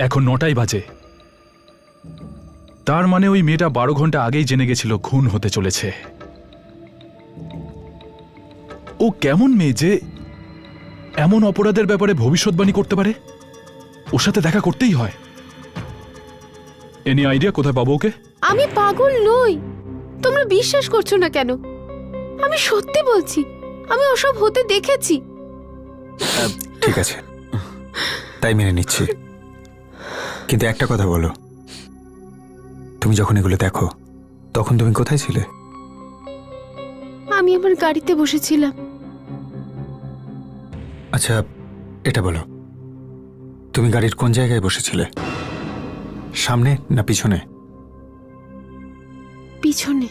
এখন 9টাই বাজে। তার মানে ওই মেয়েটা 12 ঘন্টা আগেই জেনে গেছিল খুন হতে চলেছে। ও কেমন মেয়ে যে এমন অপরাধের ব্যাপারে ভবিষ্যৎবাণী করতে পারে? ওর সাথে দেখা করতেই হয়। এনি আইডিয়া কোথায় পাবো ওকে? আমি পাগল নই, তোমরা বিশ্বাস করছো না কেন? আমি সত্যি বলছি, আমি ওসব হতে দেখেছি। ঠিক আছে, তাই মেনে নিচ্ছি, কিন্তু একটা কথা বলো, তুমি যখন এগুলো দেখো তখন তুমি কোথায় ছিলে? আমি আমার গাড়িতে বসেছিলাম। আচ্ছা এটা বলো, তুমি গাড়ির কোন জায়গায় বসেছিলে? সামনে না পিছনে? পিছনে।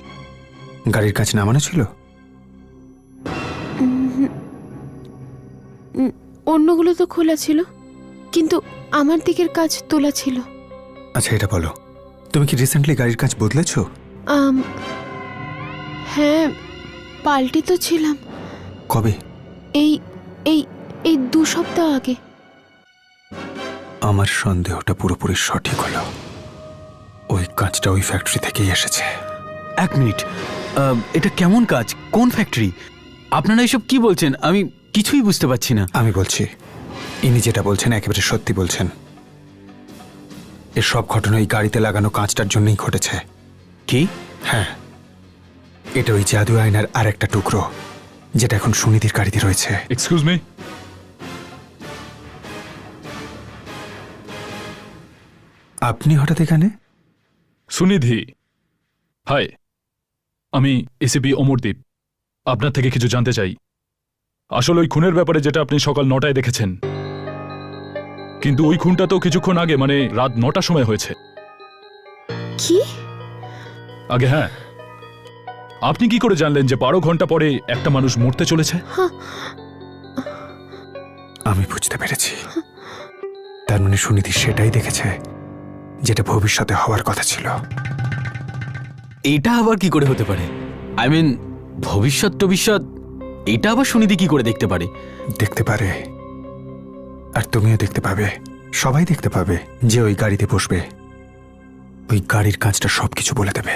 গাড়ির কাঁচ নামানো ছিল? অন্যগুলো তো খোলা ছিল, কিন্তু আমার দিকের কাজ তোলা ছিল। আচ্ছা এটা বলো, তুমি কি রিসেন্টলি গাড়ির কাঁচ বদলেছো? হ্যাঁ, পাল্টে তো ছিলাম। কবে? এই এই এই 2 সপ্তাহ আগে। আমার সন্দেহটা পুরোপুরি সঠিক হলো, ওই কাঁচটা ওই ফ্যাক্টরি থেকেই এসেছে। 1 মিনিট, এটা কেমন কাজ? কোন ফ্যাক্টরি? আপনারা এসব কি বলছেন? আমি কিছুই বুঝতে পারছি না। আমি বলছি, ইনি যেটা বলছেন একেবারে সত্যি বলছেন। এর সব ঘটনা এই গাড়িতে লাগানো কাঁচটার জন্যই ঘটেছে। কি? হ্যাঁ, এটা ওই জাদু আয়নার আর একটা টুকরো, যেটা এখন সুনিধির গাড়িতে রয়েছে। এক্সকিউজ মি, আপনি হঠাৎ এখানে? সুনিধি, হাই, আমি এসিপি অমরদীপ। আপনার থেকে কিছু জানতে চাই। আসলে ওই খুনের ব্যাপারে যেটা আপনি সকাল 9টায় দেখেছেন, কিন্তু ওই খুনটা তো কিছুক্ষণ আগে, মানে রাত 9টার সময় হয়েছে। কি? আগে হ্যাঁ, আপনি কি করে জানলেন যে 12 ঘন্টা পরে একটা মানুষ মরতে চলেছে? আমি বুঝতে পেরেছি, তার মানে সুনিধি সেটাই দেখেছে যেটা ভবিষ্যতে হওয়ার কথা ছিল। এটা আবার কি করে হতে পারে? আই মিন, ভবিষ্যৎ টবিষ্যৎ এটা আবার সুনিধি কি করে দেখতে পারে? দেখতে পারে, আর তুমিও দেখতে পাবে, সবাই দেখতে পাবে যে ওই গাড়িতে বসবে, ওই গাড়ির কাঁচটা সবকিছু বলে দেবে।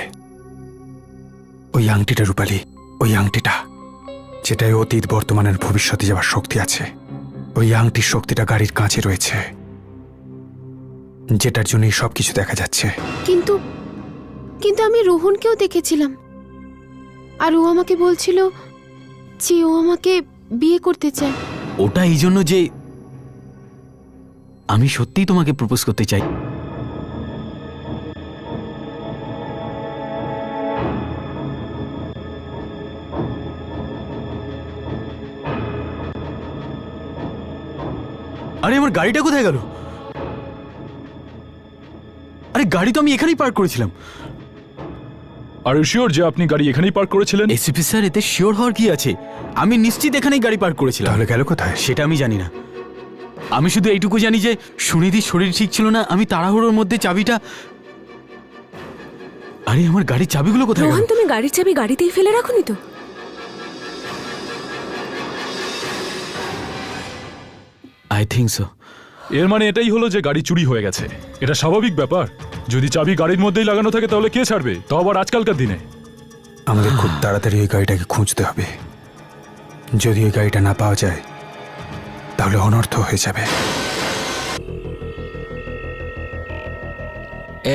ওই আংটিটা রূপালী, ওই আংটিটা, যেটাই অতীত বর্তমানের ভবিষ্যতে যাওয়ার শক্তি আছে, ওই আংটির শক্তিটা গাড়ির কাঁচে রয়েছে, যেটার জন্যই সবকিছু দেখা যাচ্ছে। কিন্তু কিন্তু আমি রোহনকেও দেখেছিলাম, আর ও আমাকে বলছিল যে ও আমাকে বিয়ে করতে চায়। ওটা এই জন্য যে আমি সত্যিই তোমাকে প্রপোজ করতে চাই। আরে আমার গাড়িটা কোথায় গেল? আরে গাড়ি তো আমি এখানেই পার্ক করেছিলাম। আর ইউ শিওর যে আপনি গাড়ি এখানেই পার্ক করেছিলেন? এসিপি স্যার, এতে শিওর হওয়ার কি আছে? আমি নিশ্চিত এখানেই গাড়ি পার্ক করেছিলাম। তাহলে গেল কোথায় সেটা আমি জানি না। আমি শুধু এইটুকু জানি যে সুনিধির শরীর ঠিক ছিল না, আমি তাড়াহুড়োর মধ্যে চাবিটা... আরে আমার গাড়ির চাবিগুলো কোথায় গেল? রোহন, তুমি গাড়ির চাবি গাড়িতেই ফেলে রাখোনি তো? I think so. এর মানে এটাই হলো যে গাড়ি চুরি হয়ে গেছে। এটা স্বাভাবিক ব্যাপার। যদি চাবি গাড়ির মধ্যেই লাগানো থাকে তাহলে কে ছাড়বে, তাও আবার আজকালকার দিনে। আমাদের খুব তাড়াতাড়ি ওই গাড়িটাকে খুঁজতে হবে। যদি ওই গাড়িটা না পাওয়া যায় তাহলে অনর্থ হয়ে যাবে।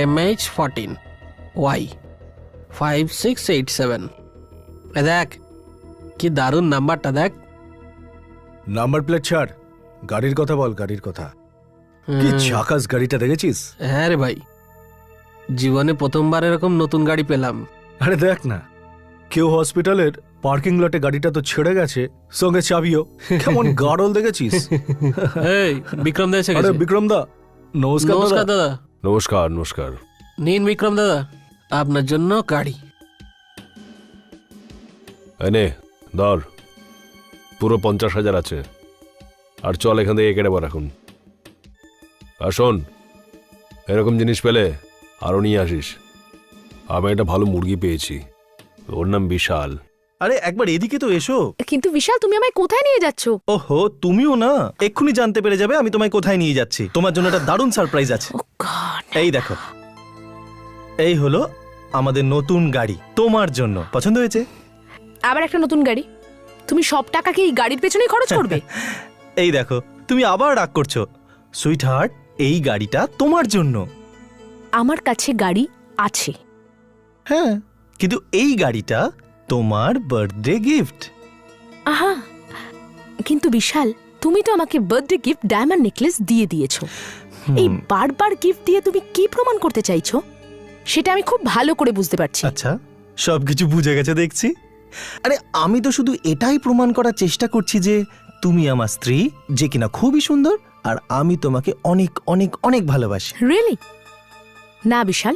MH14 Y 5687। দেখ কি দারুণ নাম্বারটা, দেখ। নাম্বার প্লেট ছাড়, গাড়ির কথা বল। গাড়ির কথা কি ঝাকাস গাড়িটা দেখেছিস? হ্যাঁ রে ভাই, জীবনে প্রথমবার এরকম নতুন গাড়ি পেলাম। আরে দেখ না, কেউ হসপিটালের পার্কিং লটে গাড়িটা তো ছেড়ে গেছে, সঙ্গে চাবিও। কেমন গাড়ল দেখেছিস? এই বিক্রম দা এসে আরে গেছে। বিক্রম দা, নমস্কার। নমস্কার দাদা। নমস্কার। নমস্কার। নিন বিক্রম দাদা, আপনার জন্য গাড়ি। এনে ধর, পুরো 50,000 আছে। আর চল এখান থেকে কেটে পর এখন। আর শোন, এরকম জিনিস পেলে আরও নিয়ে আসিস। আমি একটা ভালো মুরগি পেয়েছি, ওর নাম বিশাল। আরে একবার এদিকে তো এসো। কিন্তু বিশাল, তুমি আমায় কোথায় নিয়ে যাচ্ছ? ওহো, তুমিও না, এক্ষুনি জানতে পেরে যাবে আমি তোমায় কোথায় নিয়ে যাচ্ছি। তোমার জন্য একটা দারুণ সারপ্রাইজ আছে। ও গড। এই দেখো, এই হলো আমাদের নতুন গাড়ি, তোমার জন্য। পছন্দ হয়েছে? আবার একটা নতুন গাড়ি? তুমি সব টাকা কি এই গাড়ির পেছনেই খরচ করবে? এই দেখো, তুমি আবার রাগ করছো। সুইট হার্ট, এই গাড়িটা তোমার জন্য। আমার কাছে গাড়ি আছে। হ্যাঁ, কিন্তু এই গাড়িটা তোমার বার্থডে গিফট। আহা, কিন্তু বিশাল, তুমি তো আমাকে বার্থডে গিফট ডায়মন্ড নেকলেস দিয়ে দিয়েছো। এই বারবার গিফট দিয়ে তুমি কি প্রমাণ করতে চাইছো সেটা আমি খুব ভালো করে বুঝতে পারছি। আচ্ছা, সবকিছু বুঝে গেছে দেখছি। আরে আমি তো শুধু এটাই প্রমাণ করার চেষ্টা করছি যে তুমি আমার স্ত্রী, যে কিনা খুবই সুন্দর, আর আমি তোমাকে অনেক অনেক অনেক ভালোবাসি। রিয়েলি? না বিশাল,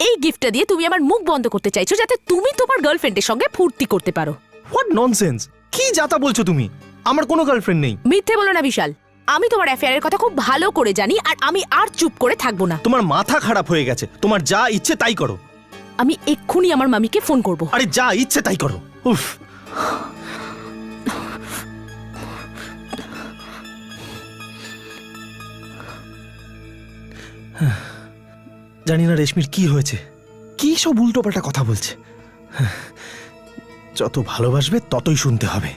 এই গিফটটা দিয়ে তুমি আমার মুখ বন্ধ করতে চাইছো যাতে তুমি তোমার গার্লফ্রেন্ডের সঙ্গে ফুর্তি করতে পারো। What nonsense! কি যাতা বলছো তুমি? আমার কোনো গার্লফ্রেন্ড নেই। মিথ্যে বলো না বিশাল, আমি তোমার অ্যাফেয়ারের কথা খুব ভালো করে জানি, আর আমি আর চুপ করে থাকবো না। তোমার মাথা খারাপ হয়ে গেছে, তোমার যা ইচ্ছে তাই করো। আমি এক্ষুনি আমার মামিকে ফোন করব। আরে যা ইচ্ছে তাই করো। উফ। জানি না রেশমির কি হয়েছে, কি সব উল্টোপাল্টা কথা বলছে। যত ভালোবাসবে ততই শুনতে হবে।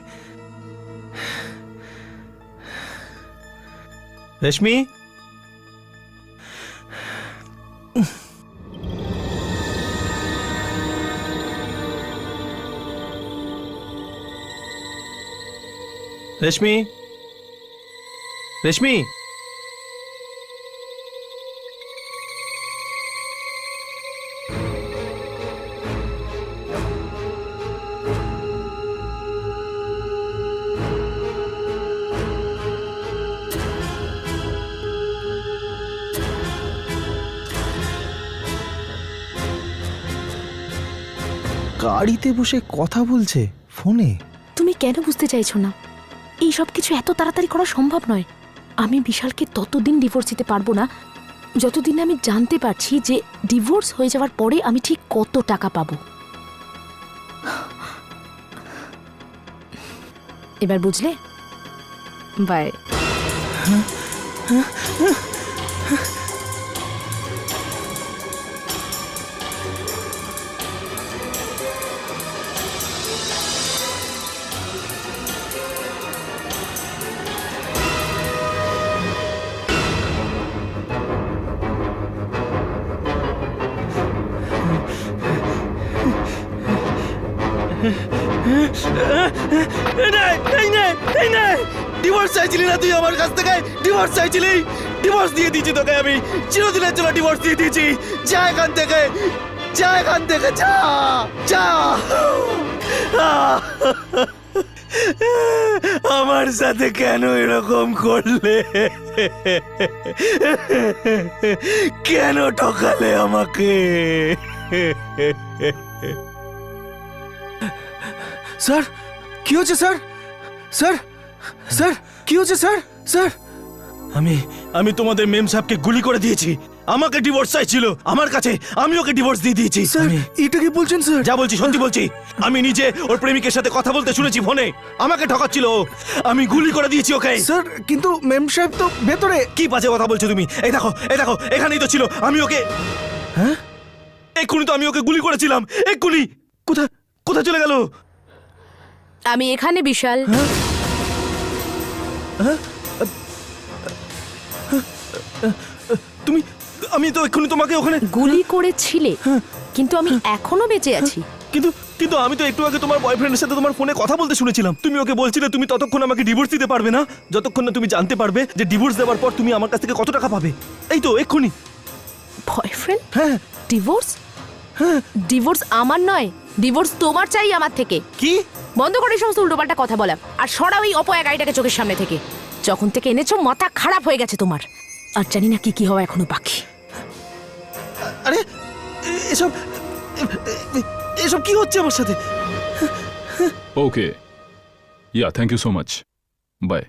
রেশমি, রেশমি, রেশমি, গাড়িতে বসে কথা বলছে ফোনে। তুমি কেন বুঝতে চাইছো না? এই সব কিছু এত তাড়াতাড়ি করা সম্ভব নয়। আমি বিশালকে ততদিন ডিভোর্স দিতে পারবো না যতদিন আমি জানতে পারছি যে ডিভোর্স হয়ে যাওয়ার পরে আমি ঠিক কত টাকা পাবো। এবার বুঝলে? বাই। ডিভোর্স চাইছিলি না তুই আমার কাছ থেকে? ডিভোর্স চাইছিলি, ডিভোর্স দিয়ে দিয়েছি তোকে আমি। চিরদিনের জন্য ডিভোর্স দিয়ে দিয়েছি। যা এখান থেকে, যা এখান থেকে, যা যা। আমার সাথে কেন এরকম করলে? কেন ঠকালে আমাকে? স্যার, কি হচ্ছে স্যার? স্যার, স্যার, কি হচ্ছে স্যার? স্যার, আমি তোমাদের মেম সাহেবকে গুলি করে দিয়েছি। আমাকে ডিভোর্স চাইছিল আমার কাছে, আমি ওকে ডিভোর্স দিয়ে দিয়েছি। স্যার, এটা কি বলছেন স্যার? যা বলছি সত্যি বলছি। আমি নিজে ওর প্রেমিকের সাথে কথা বলতে শুনেছি ফোনে। আমাকে ঠকাচ্ছিল ও। আমি গুলি করে দিয়েছি ওকে। স্যার, কিন্তু মেম সাহেব তো ভেতরে। কি বাজে কথা বলছো তুমি? এই দেখো, এই দেখো, এখানেই তো ছিল। আমি ওকে, হ্যাঁ, এক্ষুনি তো আমি ওকে গুলি করেছিলাম। এক্ষুনি কোথায় কোথায় চলে গেল? আমি এখানে বিশাল। তুমি, আমি তো এক্ষুনি তোমাকে ওখানে গুলি করেছিলে, কিন্তু আমি এখনো বেঁচে আছি। কিন্তু কিন্তু আমি তো একটু আগে তোমার বয়ফ্রেন্ডের সাথে তোমার ফোনে কথা বলতে শুনেছিলাম। তুমি ওকে বলছিলে তুমি ততক্ষণ আমাকে ডিভোর্স দিতে পারবে না যতক্ষণ না তুমি জানতে পারবে যে ডিভোর্স দেওয়ার পর তুমি আমার কাছ থেকে কত টাকা পাবে। এই তো এক্ষুনি। বয়ফ্রেন্ড? হ্যাঁ। ডিভোর্স? হ্যাঁ। ডিভোর্স আমার নয়, ডিভোর্স তোমার চাই আমার থেকে। কি? বন্ধ করে এই সমস্ত উল্টোপাল্টা কথা বলা, আর সরাও এই অপয়া গাড়িটাকে চোখের সামনে থেকে। যখন থেকে এনেছো মাথা খারাপ হয়ে গেছে তোমার। আর জানি না কি কি হওয়া এখনো বাকি। আরে এসব এসব কি হচ্ছে আমার সাথে? Okay, yeah, thank you so much, bye.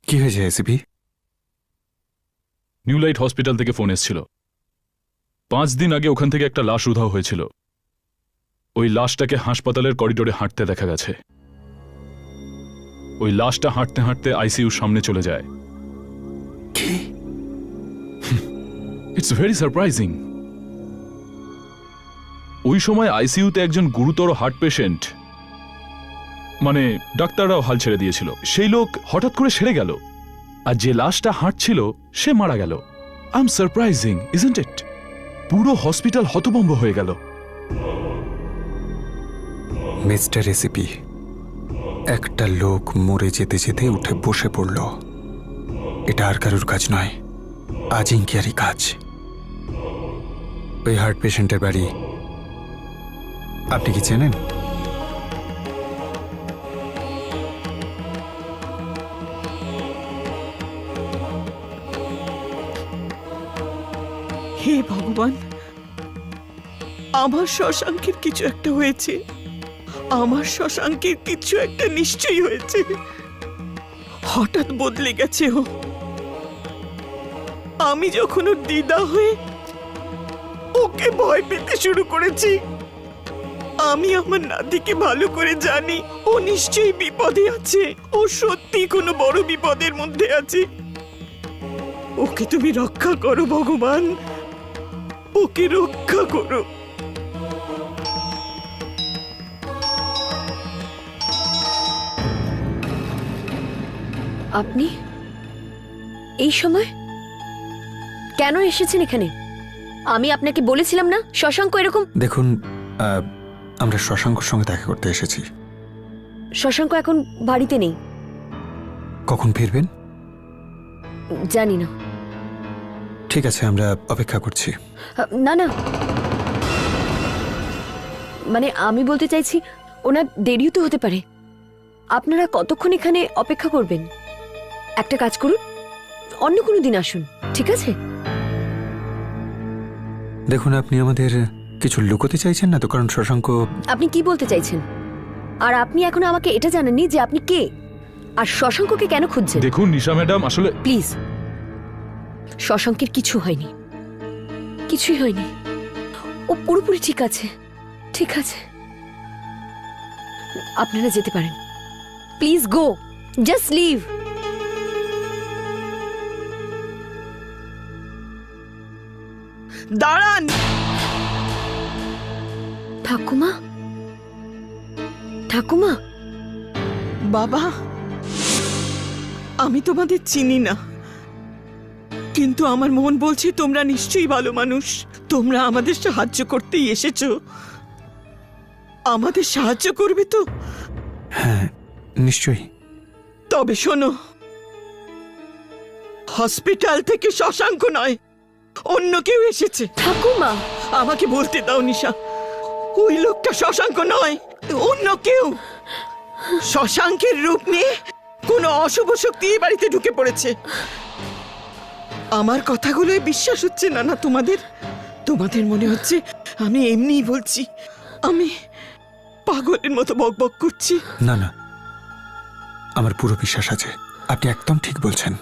কি হয়েছে এসিপি? নিউ লাইট হসপিটাল থেকে ফোন এসেছিল। 5 দিন আগে ওখান থেকে একটা লাশ উধাও হয়েছিল। ওই লাশটাকে হাসপাতালের করিডোরে হাঁটতে দেখা গেছে। ওই লাশটা হাঁটতে হাঁটতে আইসিইউর সামনে চলে যায়। কি? It's very surprising. ওই সময় আইসিইউতে একজন গুরুতর হার্ট পেশেন্ট, মানে ডাক্তাররাও হাল ছেড়ে দিয়েছিল, সেই লোক হঠাৎ করে সেরে গেল, আর যে লাশটা হাঁটছিল সে মারা গেল। I am surprising, isn't it? পুরো হসপিটাল হতভম্ব হয়ে গেল। মিস্টার এসিপি, একটা লোক মরে যেতে যেতে উঠে বসে পড়ল। এটা আর কারুর কাজ নয়, আজিঙ্কিয়ারই কাজ। ওই হার্ট পেশেন্টের বাড়ি আপনি কি চেনেন? হে ভগবান, আমার শশাঙ্কের কিছু একটা হয়েছে। আমার শশাঙ্কের কিছু একটা নিশ্চয়ই হয়েছে। হঠাৎ বদলে গেছে ও। আমি যখন ওর দিদা হয়ে ওকে ভয় পেতে শুরু করেছি, আমি আমার নাতিকে ভালো করে জানি ও নিশ্চয়ই বিপদে আছে। ও সত্যি কোনো বড় বিপদের মধ্যে আছে। ওকে তুমি রক্ষা করো ভগবান, ওকে রক্ষা করো। আপনি এই সময় কেন এসেছেন এখানে? আমি আপনাকে বলেছিলাম না শশাঙ্ক এরকম। দেখুন, আমরা শশাঙ্কর সঙ্গে দেখা করতে এসেছি। শশাঙ্ক এখন বাড়িতে নেই। কখন ফিরবেন জানি না। ঠিক আছে, আমরা অপেক্ষা করছি। না না, মানে আমি বলতে চাইছি ওনার দেরিও তো হতে পারে। আপনারা কতক্ষণ এখানে অপেক্ষা করবেন? একটা কাজ করুন, অন্য কোনো দিন আসুন, ঠিক আছে? দেখুন, আপনি আমাদের কিছু লুকোতে চাইছেন না তো? কারণ শশাঙ্ক... আপনি কি বলতে চাইছেন? আর আপনি এখনো আমাকে এটা জানেননি যে আপনি কে আর শশাঙ্ককে কেন খুঁজছেন? দেখুন নিশা ম্যাডাম, আসলে প্লিজ, শশাঙ্কের কিছু হয়নি, কিছুই হয়নি। ও পুরোপুরি ঠিক আছে, ঠিক আছে। আপনারা যেতে পারেন। Please go, just leave. দাঁড়ান। ঠাকুমা, ঠাকুমা। বাবা, আমি তোমাদের চিনি না, কিন্তু আমার মন বলছে তোমরা নিশ্চয়ই ভালো মানুষ। তোমরা আমাদের সাহায্য করতেই এসেছো। আমাদের সাহায্য করবে তো? হ্যাঁ, নিশ্চয়ই। তবে শোনো, হসপিটাল থেকে শশাঙ্ক নয়, অন্য কেউ এসেছে। ঠাকুমা, আমাকে বলতে দাও নিশা, ওই লোকটা শশাঙ্ক নয়, অন্য কেউ। শশাঙ্কের রূপ নিয়ে কোনো অশুভ শক্তি এই বাড়িতে ঢুকে পড়েছে। আমার কথাগুলোই বিশ্বাস হচ্ছে না না তোমাদের? তোমাদের মনে হচ্ছে আমি এমনিই বলছি, আমি পাগলের মতো বকবক করছি। না না, আমার পুরো বিশ্বাস আছে, আপনি একদম ঠিক বলছেন।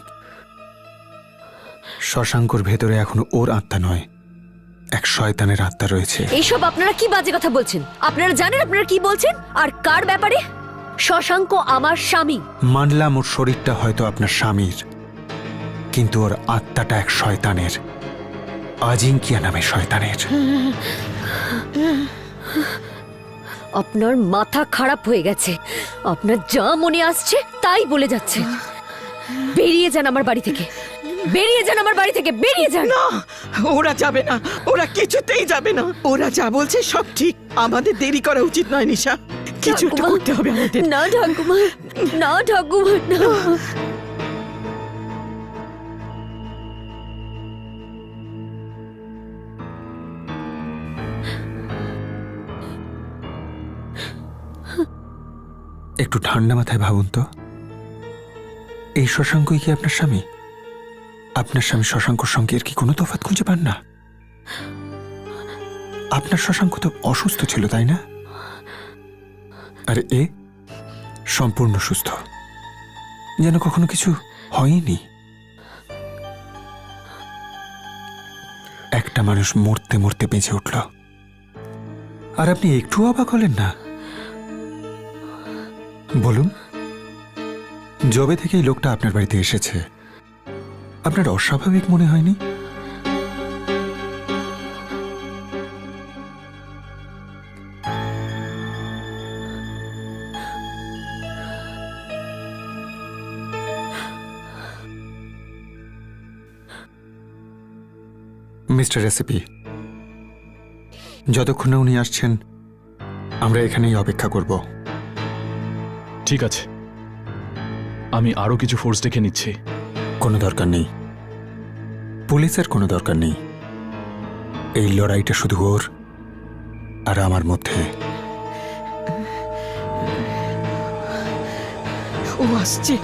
শশাঙ্কর ভেতরে এখনো ওর আত্মা নয়, এক শয়তানের আত্মা রয়েছে। এইসব আপনারা কি বাজে কথা বলছেন? আপনারা জানেন আপনারা কি বলছেন আর কার ব্যাপারে? শশাঙ্ক আমার স্বামী। মানলাম ওর শরীরটা হয়তো আপনার স্বামীর, কিন্তু ওর আত্মাটা এক শয়তানের, আজিঙ্কিয়া নামে শয়তানের। আপনার মাথা খারাপ হয়ে গেছে। আপনার যা মনে আসছে তাই বলে যাচ্ছে। বেরিয়ে যান আমার বাড়ি থেকে, বেরিয়ে যান আমার বাড়ি থেকে, বেরিয়ে যান। না, ওরা যাবে না, ওরা কিছুতেই যাবে না। ওরা যা বলছে সব ঠিক। আমাদের দেরি করা উচিত নয় নিশা, কিছু একটা ঠাকুমা, করতে হবে আমাদের। না ঠাকুমা, না ঠাকুমা, না। একটু ঠান্ডা মাথায় ভাবুন তো, এই শশাঙ্কই কি আপনার স্বামী? আপনার স্বামী শশাঙ্কর সঙ্গে এর কি কোনো তফাৎ খুঁজে পান না? আপনার শশাঙ্ক তো অসুস্থ ছিল, তাই না? আর এ সম্পূর্ণ সুস্থ, যেন কখনো কিছু হয়নি। একটা মানুষ মরতে মরতে বেঁচে উঠল, আর আপনি একটু অবাক হলেন না? বলুন, যবে থেকে এই লোকটা আপনার বাড়িতে এসেছে আপনার অস্বাভাবিক মনে হয়নি? মিস্টার রেসিপি, যতক্ষণ না উনি আসছেন আমরা এখানেই অপেক্ষা করব। ঠিক আছে, আমি আরো কিছু ফোর্স ডেকে নিচ্ছি। কোনো দরকার নেই, পুলিশের কোনো দরকার নেই। এই লড়াইটা শুধু ওর আর আমার মধ্যে। ও আসছে,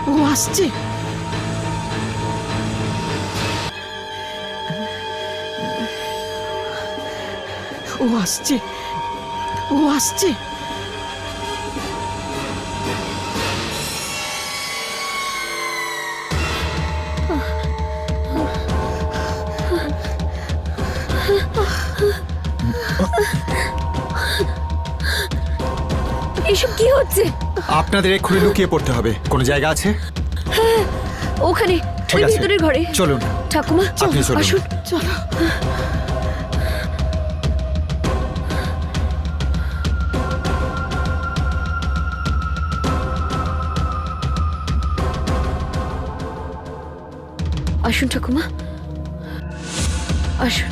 ও আসছে। ও আসছে, ও আসছে। এসব কি হচ্ছে? আপনাদের এক্ষুনি লুকিয়ে পড়তে হবে। কোনো জায়গা আছে? ওখানে, ঠিক ওই আছে, ভিতরের ঘরে। চলুন। ঠাকুমা, আপনি চলুন। আসুন। চলো। আসুন ঠাকুমা, আসুন,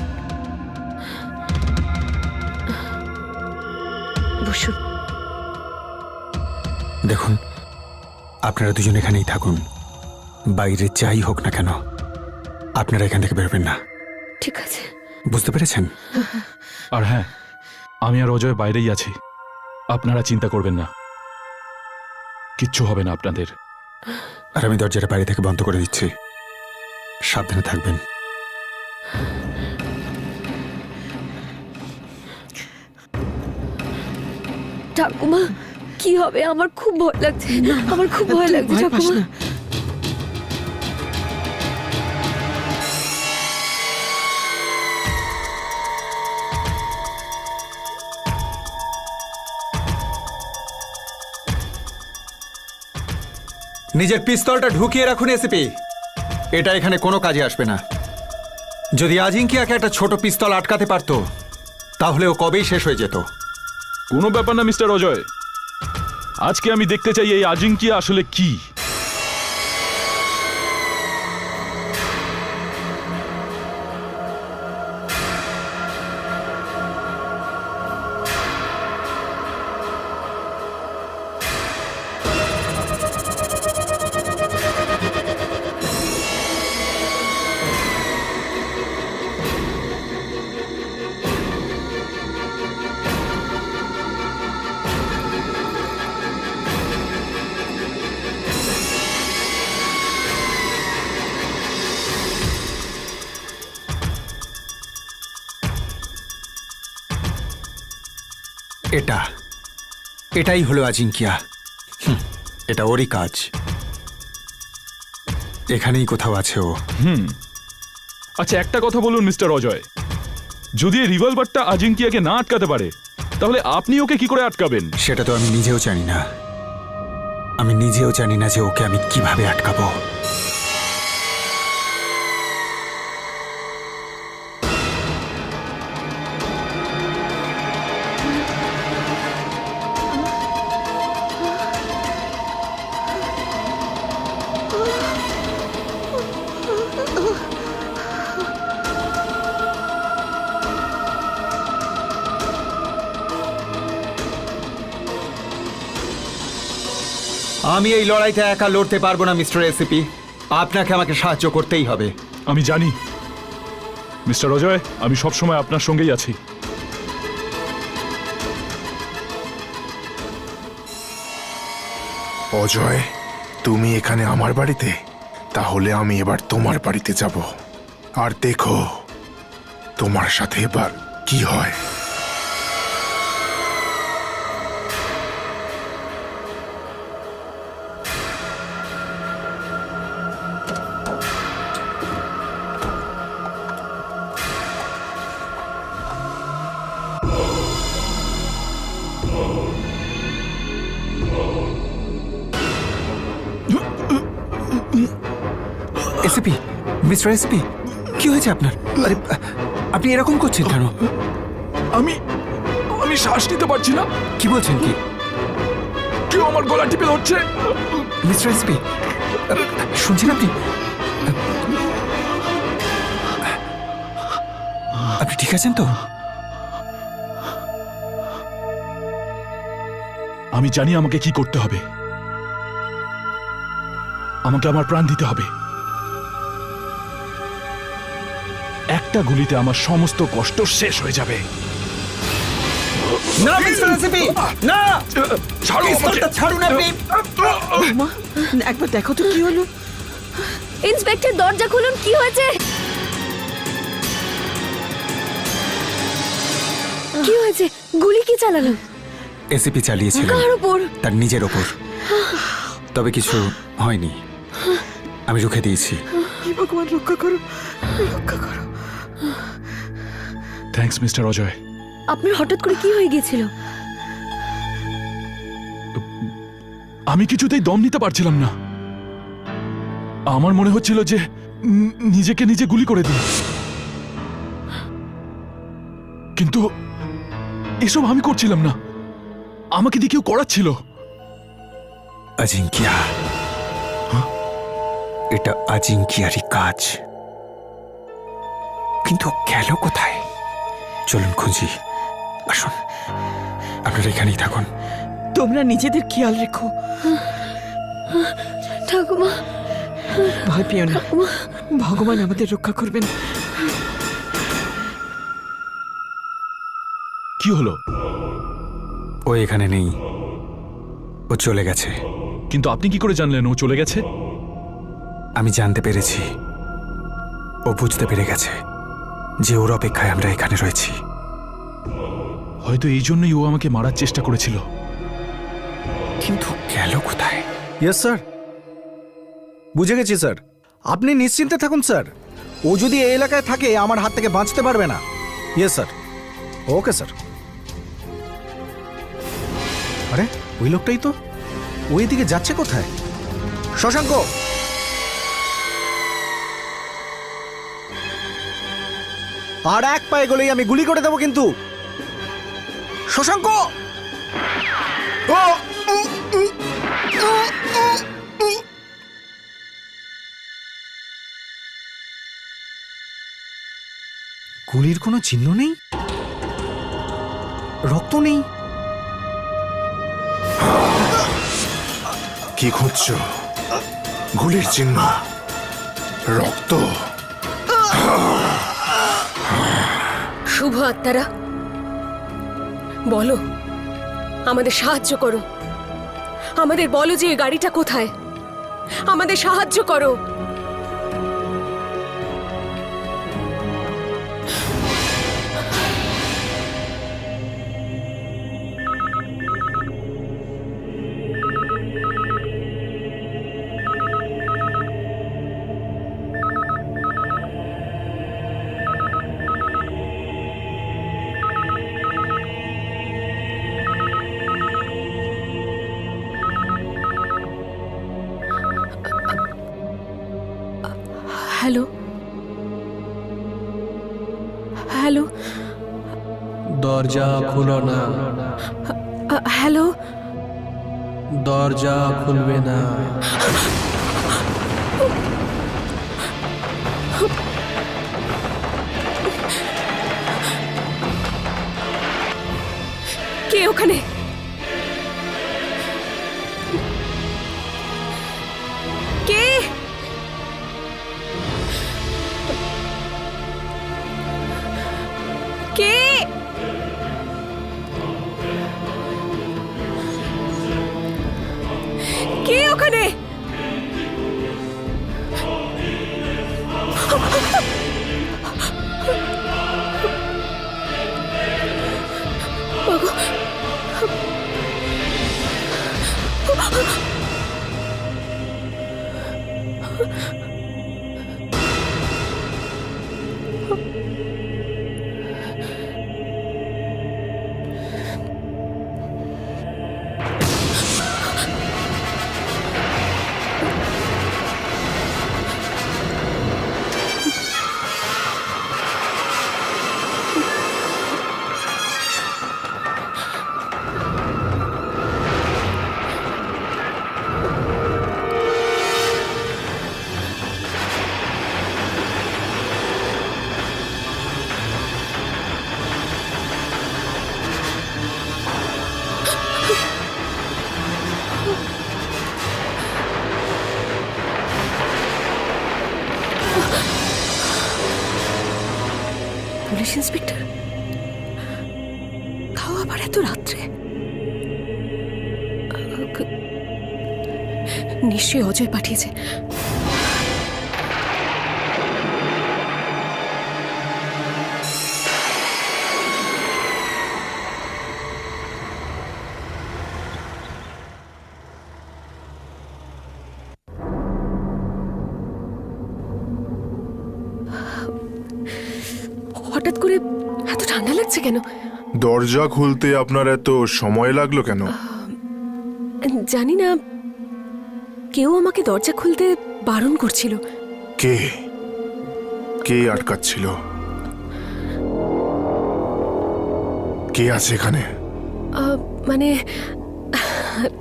বসুন। দেখুন, আপনারা দুজন এখানেই থাকুন। বাইরে যাই হোক না কেন আপনারা এখান থেকে বেরোবেন না, ঠিক আছে? বুঝতে পেরেছেন? আর হ্যাঁ, আমি আর অজয় বাইরেই আছি, আপনারা চিন্তা করবেন না, কিচ্ছু হবে না আপনাদের। আর আমি দরজাটা বাইরে থেকে বন্ধ করে দিচ্ছি, সাবধানে থাকবেন। ঠাকুমা, কি হবে? আমার খুব ভয় লাগছে, আমার খুব ভয় লাগছে ভয় পাস ঠাকুমা। না। নিজের পিস্তলটা ঢুকিয়ে রাখুন এসিপি, এটা এখানে কোনো কাজে আসবে না। যদি আজিঙ্কিয়াকে একটা ছোট পিস্তল আটকাতে পারতো তাহলে ও কবেই শেষ হয়ে যেত। কোনো ব্যাপার না মিস্টার অজয়, আজকে আমি দেখতে চাই এই আজিঙ্কিয়া আসলে কি। এটাই হলো আজিঙ্কিয়া। এটা ওরই কাজ, এখানেই কোথাও আছে ও। আচ্ছা, একটা কথা বলুন মিস্টার অজয়, যদি এই রিভলভারটা আজিঙ্কিয়াকে না আটকাতে পারে তাহলে আপনি ওকে কি করে আটকাবেন? সেটা তো আমি নিজেও জানি না, আমি নিজেও জানি না যে ওকে আমি কিভাবে আটকাবো। আমি এই লড়াইতে একা লড়তে পারবো না মিস্টার এসিপি, আপনাকে আমাকে সাহায্য করতেই হবে। আমি জানি মিস্টার অজয়, আমি সবসময় আপনার সঙ্গেই আছি। অজয়, তুমি এখানে আমার বাড়িতে? তাহলে আমি এবার তোমার বাড়িতে যাব, আর দেখো তোমার সাথে এবার কি হয়। এসিপি, মিস্টার এসিপি, কি হয়েছে আপনার? আরে আপনি এরকম করছেন কেন? আমি আমি শ্বাস নিতে পারছি না। কি বলছেন কি? কেউ আমার গলা টিপে ধরছে। মিস্টার এসপি, শুনছেন আপনি? আপনি ঠিক আছেন তো? আমি জানি আমাকে কি করতে হবে। আমাকে আমার প্রাণ দিতে হবে। একটা গুলিতে আমার সমস্ত কষ্ট শেষ হয়ে যাবে। না মিস্টার এসপি, না! ছাড়ো আমাকে। ছাড়ুন আপনি। মা, একবার দেখো তো কি হলো। ইন্সপেক্টর দরজা খুলুন, কি হয়েছে? কি হয়েছে? গুলি কি চালালো? এসিপি চালিয়েছিলেন। কার উপর? তার নিজের ওপর। তবে কিছু হয়নি, আমি রুখে দিয়েছি। হে ভগবান, রক্ষা করো, রক্ষা করো। Thanks mister Ajay. আপনার হঠাৎ করে কি হয়ে গিয়েছিল? আমি কিছুতেই দম নিতে পারছিলাম না। আমার মনে হচ্ছিল যে নিজেকে নিজে গুলি করে দিই, কিন্তু এসব আমি করছিলাম না, আমাকে দিয়ে কেউ করাচ্ছিল। আজিঙ্কিয়া, এটা আজিঙ্কিয়ারই কাজ। কিন্তু গেল কোথায়? চলুন খুঁজি। আসুন, আপনারা এখানেই থাকুন। তোমরা নিজেদের খেয়াল রেখো। ঠাকুমা, ভয় পেও না, ভগবান আমাদের রক্ষা করবেন। কি হলো? ও এখানে নেই, ও চলে গেছে। কিন্তু আপনি কি করে জানলেন ও চলে গেছে? আমি জানতে পেরেছি, ও বুঝতে পেরে গেছে যে ওর অপেক্ষায় আমরা এখানে রয়েছি। হয়তো এই জন্যই ও আমাকে মারার চেষ্টা করেছিল। কিন্তু গেল কোথায়? ইয়েস স্যার, বুঝে গেছি স্যার। আপনি নিশ্চিন্তে থাকুন স্যার, ও যদি এই এলাকায় থাকে আমার হাত থেকে বাঁচতে পারবে না। Yes sir, okay sir. আরে ওই লোকটাই তো, ওই দিকে যাচ্ছে কোথায়? শশাঙ্ক! আর এক পায়ে গেলেই আমি গুলি করে দেবো কিন্তু। শশাঙ্ক! গুলির কোনো চিহ্ন নেই, রক্ত নেই। কি খুঁজছো? গুলির চিহ্ন, রক্ত। শুভ আত্মারা, বলো, আমাদের সাহায্য করো। আমাদের বলো যে এই গাড়িটা কোথায়। আমাদের সাহায্য করো। হ্যালো, হ্যালো, দরজা খুলো না, হ্যালো। দরজা খুলবে না। কে ওখানে? কে? কে? কে ওখানে? পুলিশ ইন্সপেক্টর খাওয়া আবার এত রাত্রে? নিশ্চয়ই অজয় পাঠিয়েছে। হঠাৎ করে এত ঠান্ডা লাগছে কেন? দরজা খুলতে আপনার এত সময় লাগলো কেন? জানি না, কেউ আমাকে দরজা খুলতে বারণ করছিল। কে কে আটকাচ্ছিল? কে আছে এখানে? মানে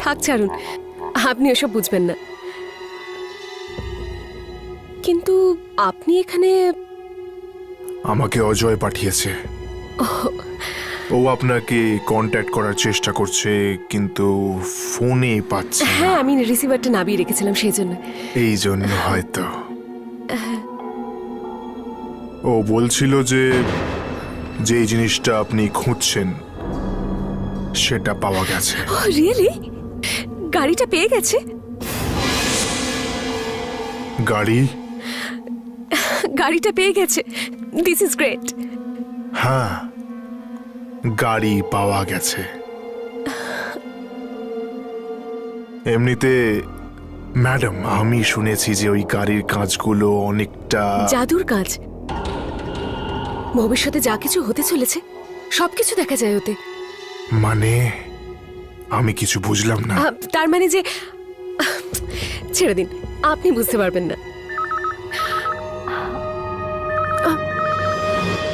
থাক, ছাড়ুন, আপনি ওসব বুঝবেন না। কিন্তু আপনি এখানে? আমাকে অজয় পাঠিয়েছে। ও আপনাকে কন্ট্যাক্ট করার চেষ্টা করছে, কিন্তু ফোনে পাচ্ছে না। হ্যাঁ, আমি রিসিভারটা নামিয়ে রেখেছিলাম, সেই জন্য। এই জন্য হয়তো। ও বলছিল যে যে জিনিসটা আপনি খুঁজছেন সেটা পাওয়া গেছে। রিয়েলি? গাড়িটা পেয়ে গেছে? গাড়িটা পেয়ে গেছে। This is great. হ্যাঁ, গাড়ি পাওয়া গেছে। এমনিতে ম্যাডাম, আমি শুনেছি যে ওই গাড়ির কাঁচগুলো অনেকটা জাদুর কাজ। ভবিষ্যতে যা কিছু হতে চলেছে সবকিছু দেখা যায় ওতে। মানে আমি কিছু বুঝলাম না। তার মানে যে, ছেড়ে দিন, আপনি বুঝতে পারবেন না।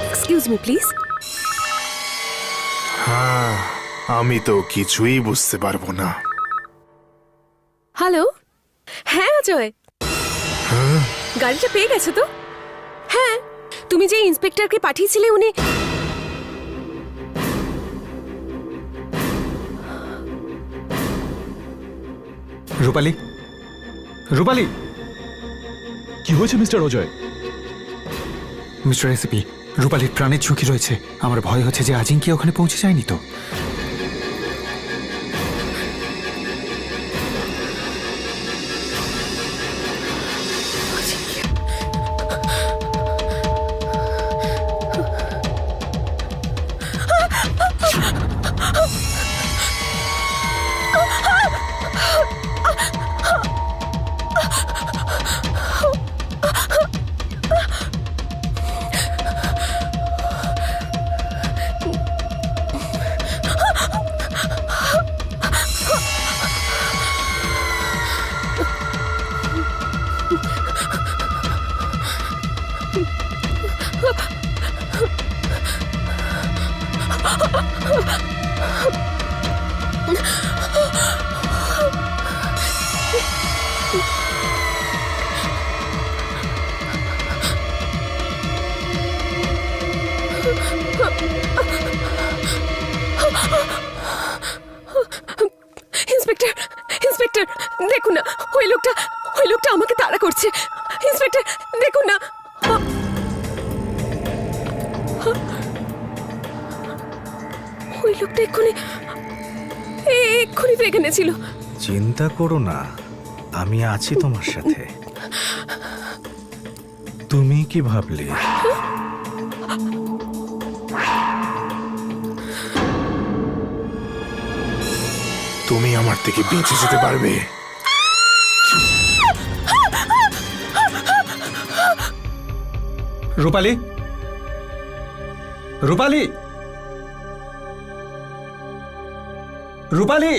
Excuse me please. হ্যাঁ, আমি তো কিছুই বুঝতে পারবো না। হ্যালো, হ্যাঁ অজয়, গাড়িটা পেয়ে গেছে তো? হ্যাঁ, তুমি যে ইন্সপেক্টরকে পাঠিয়েছিলে উনি। রূপালী, রূপালী, কি হয়েছে মিস্টার অজয়? মিস্টার এসিপি, রূপালীর প্রাণের ঝুঁকি রয়েছে। আমার ভয় হচ্ছে যে আজিঙ্কি ওখানে পৌঁছে যায়নি তো। ইন্সপেক্টর, ইন্সপেক্টর, দেখুন না, ওই লোকটা আমাকে তাড়া করছে। ইন্সপেক্টর, দেখুন না। ওই লোকটা এক্ষুনি তো এখানে ছিল। চিন্তা করো না, আমি আছি তোমার সাথে। তুমি কি ভাবলে তুমি আমার থেকে বেঁচে যেতে পারবে? রূপালী, রূপালী, রূপালী,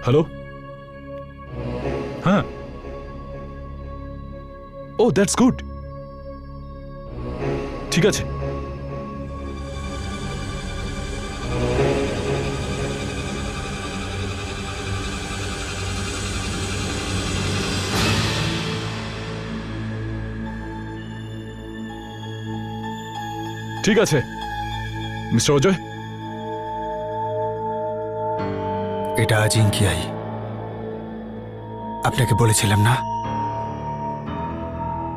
হ্যালো, হ্যাঁ, ও দ্যাটস গুড, ঠিক আছে। ঠিক আছে মিস্টার অজয়। এটা আজিঙ্কিয়াই। আপনাকে বলেছিলাম না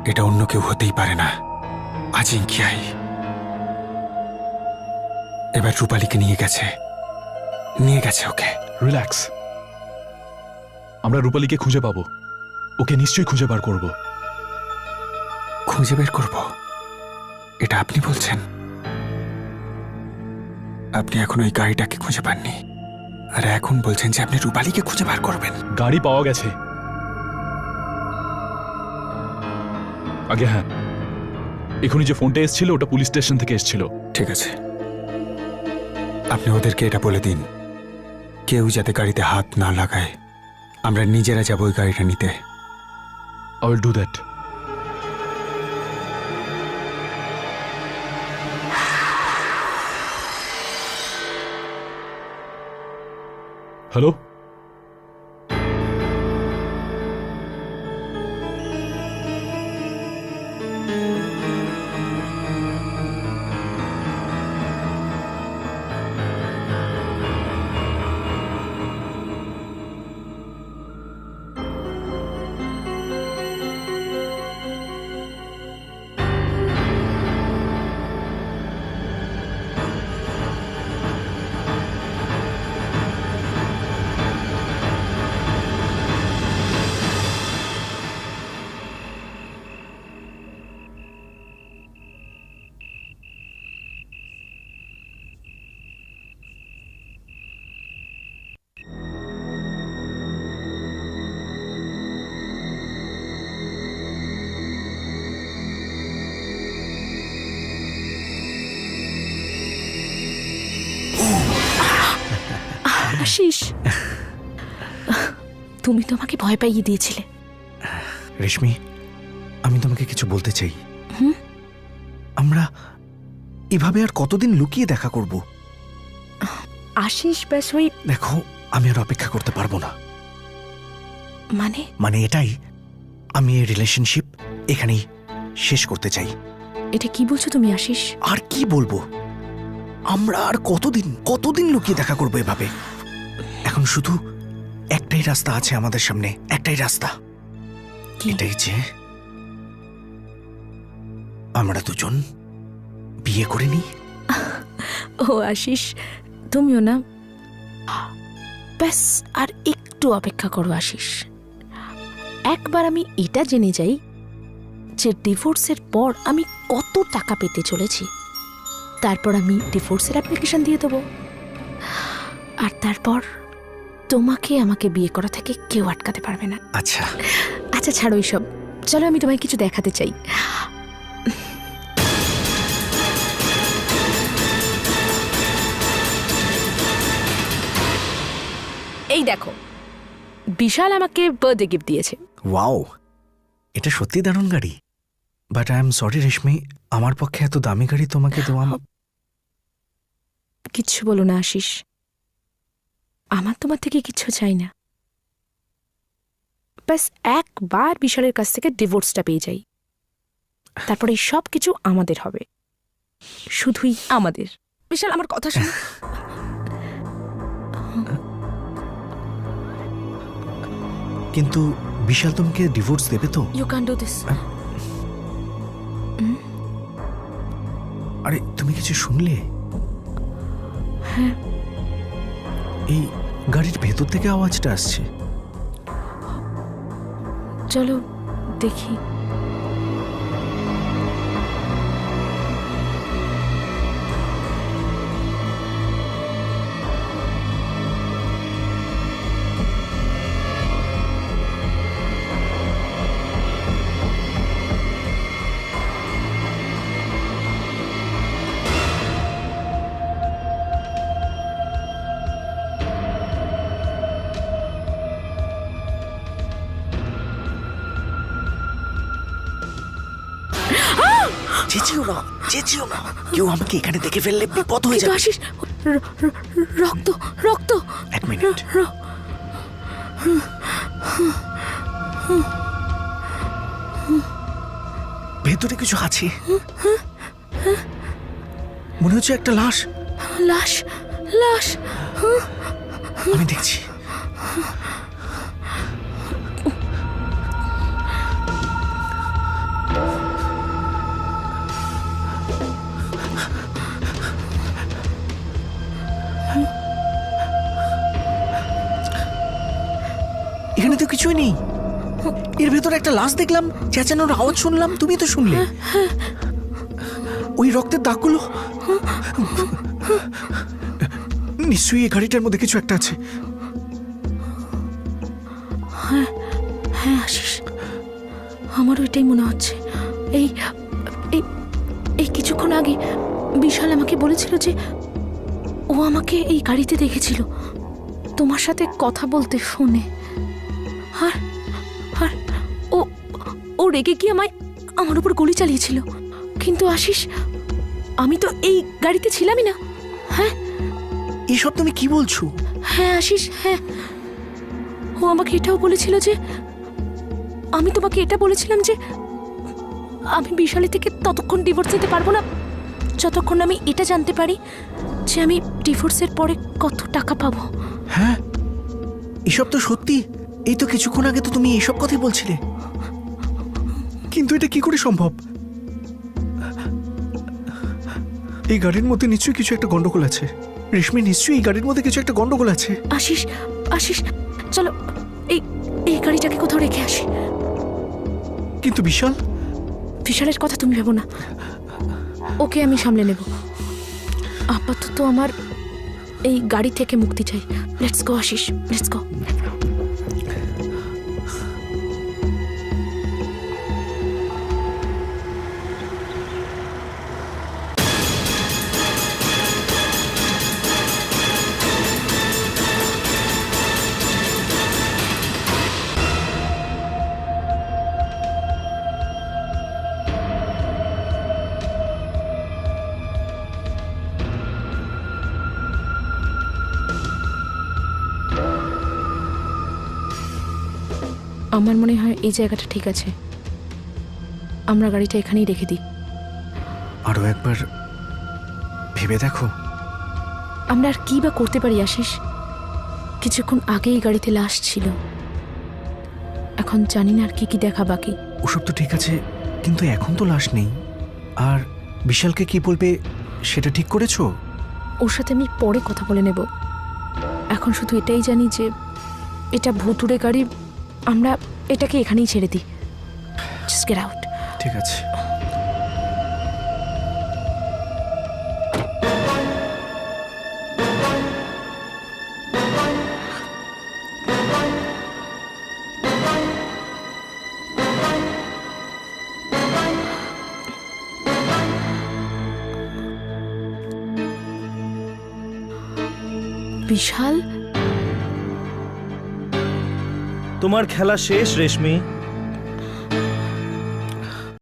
এটা অন্য কেউ হতেই পারে না, আজিঙ্কিয়াই। এবার রূপালীকে নিয়ে গেছে ওকে। রিল্যাক্স, আমরা রূপালীকে খুঁজে পাবো, ওকে নিশ্চয়ই খুঁজে বার করব। খুঁজে বের করব এটা আপনি বলছেন? আপনি এখন ওই গাড়িটাকে খুঁজে পাননি, আর এখন বলছেন যে আপনি রূপালীকে খুঁজে বার করবেন। গাড়ি পাওয়া গেছে। আগে হ্যাঁ, এখনই যে ফোনটা এসেছিল ওটা পুলিশ স্টেশন থেকে এসেছিল। ঠিক আছে, আপনি ওদেরকে এটা বলে দিন, কেউ যাতে গাড়িতে হাত না লাগায়। আমরা নিজেরা যাবো ওই গাড়িটা নিতে। I will do that. Hello, Ashis, তুমি তো আমাকে ভয় পাইয়ে দিয়েছিলে। রেশমি, আমি তোমাকে কিছু বলতে চাই। আমরা এভাবে আর কতদিন লুকিয়ে দেখা করব? আশিস, ব্যাস ওই দেখো, আমি আর অপেক্ষা করতে পারবো না। মানে এটাই, আমি এই রিলেশনশিপ এখানেই শেষ করতে চাই। এটা কি বলছো তুমি আশিস? আর কি বলবো, আমরা আর কতদিন লুকিয়ে দেখা করবো এভাবে? এখন শুধু একটাই রাস্তা আছে আমাদের সামনে, একটাই রাস্তা। এটাই যে আমরা দুজন বিয়ে করে নিই। ও আশিস, তুমিও না, ব্যাস আর একটু অপেক্ষা করো আশিস। একবার আমি এটা জেনে যাই যে ডিভোর্সের পর আমি কত টাকা পেতে চলেছি, তারপর আমি ডিভোর্সের অ্যাপ্লিকেশন দিয়ে দেবো, আর তারপর তোমাকে আমাকে বিয়ে করা থেকে কেউ আটকাতে পারবে না। আচ্ছা আচ্ছা, ছাড়ো এইসব, চলো আমি তোমায় কিছু দেখাতে চাই। এই দেখো, বিশাল আমাকে বার্থডে গিফট দিয়েছে। ওয়াও, এটা সত্যি দারুণ গাড়ি। বাট আই এম সরি রেশমি, আমার পক্ষে এত দামি গাড়ি তোমাকে দেওয়া। কিচ্ছু বলো না আশিস, আমার তোমার থেকে কিচ্ছু চাই না। ব্যাস একবার বিশালের কাছ থেকে ডিভোর্সটা পেয়ে যাই, তারপরে সব কিছু আমাদের হবে, শুধুই আমাদের। বিশাল, আমার কথা শোনো। কিন্তু বিশাল তোমাকে ডিভোর্স দেবে তো? You can do this. আরে তুমি কিছু শুনলে? হ্যাঁ, এই গাড়ির ভেতর থেকে আওয়াজটা আসছে। চলো দেখি। চেঁচিও না, কেউ আমাকে এখানে দেখে ফেললে বিপদ হয়ে যাবে। আশিস, রক্ত রক্ত। এক মিনিট, ভেতরে কিছু আছে, মনে হচ্ছে একটা লাশ। লাশ লাশ, আমি দেখছি। নিশ্চয়ই নেই। এর ভেতরে একটা লাশ দেখলাম, চেঁচানোর আওয়াজ শুনলাম, তুমি তো শুনলে। ওই রক্তের দাগগুলো, নিশ্চয়ই এই গাড়িটার মধ্যে কিছু একটা আছে। হ্যাঁ হ্যাঁ আশিস, আমারও এটাই মনে হচ্ছে। এই এই এই কিছুক্ষণ আগে বিশাল আমাকে বলেছিল যে ও আমাকে এই গাড়িতে দেখেছিল তোমার সাথে কথা বলতে ফোনে। আর আর ও ও রেগে গিয়ে আমার উপর গুলি চালিয়েছিল। কিন্তু আশিস, আমি তো এই গাড়িতে ছিলামই না। হ্যাঁ, এসব তুমি কি বলছো? হ্যাঁ আশিস, হ্যাঁ। ও আমাকে এটাও বলেছিল যে আমি তোমাকে এটা বলেছিলাম যে আমি বিশালী থেকে ততক্ষণ ডিভোর্স দিতে পারবো না যতক্ষণ আমি এটা জানতে পারি যে আমি ডিভোর্সের পরে কত টাকা পাবো। হ্যাঁ, এসব তো সত্যি। এই তো কিছুক্ষণ আগে তো তুমি এসব কথাই বলছিলে। কিন্তু এটা কি করে সম্ভব? এই গাড়ির মধ্যে নিশ্চয়ই কিছু একটা গন্ডগোল আছে। রেশমি, নিশ্চয়ই এই গাড়ির মধ্যে কিছু একটা গন্ডগোল আছে। আশিস, আশিস, চলো এই এই গাড়িটাকে কোথাও রেখে আসি। কিন্তু বিশাল? বিশালের কথা তুমি ভেবো না, ওকে আমি সামলে নেব। আপাতত আমার এই গাড়ি থেকে মুক্তি চাই। Let's go Ashis, let's go. আমার মনে হয় এই জায়গাটা ঠিক আছে, আমরা গাড়িটা এখানেই রেখে দিই। আরো একবার ভেবে দেখো। আমরা আর কি বা করতে পারি আশিস? কিছুক্ষণ আগে এই গাড়িতে লাশ ছিল, এখন জানি না আর কি কি দেখা বাকি। ওসব তো ঠিক আছে, কিন্তু এখন তো লাশ নেই। আর বিশালকে কি বলবে সেটা ঠিক করেছো? ওর সাথে আমি পরে কথা বলে নেব। এখন শুধু এটাই জানি যে এটা ভুতুড়ে গাড়ি, আমরা এটাকে এখানেই ছেড়ে দিই। Just get out. ঠিক আছে। বিশাল, তোমার খেলা শেষ রেশমি।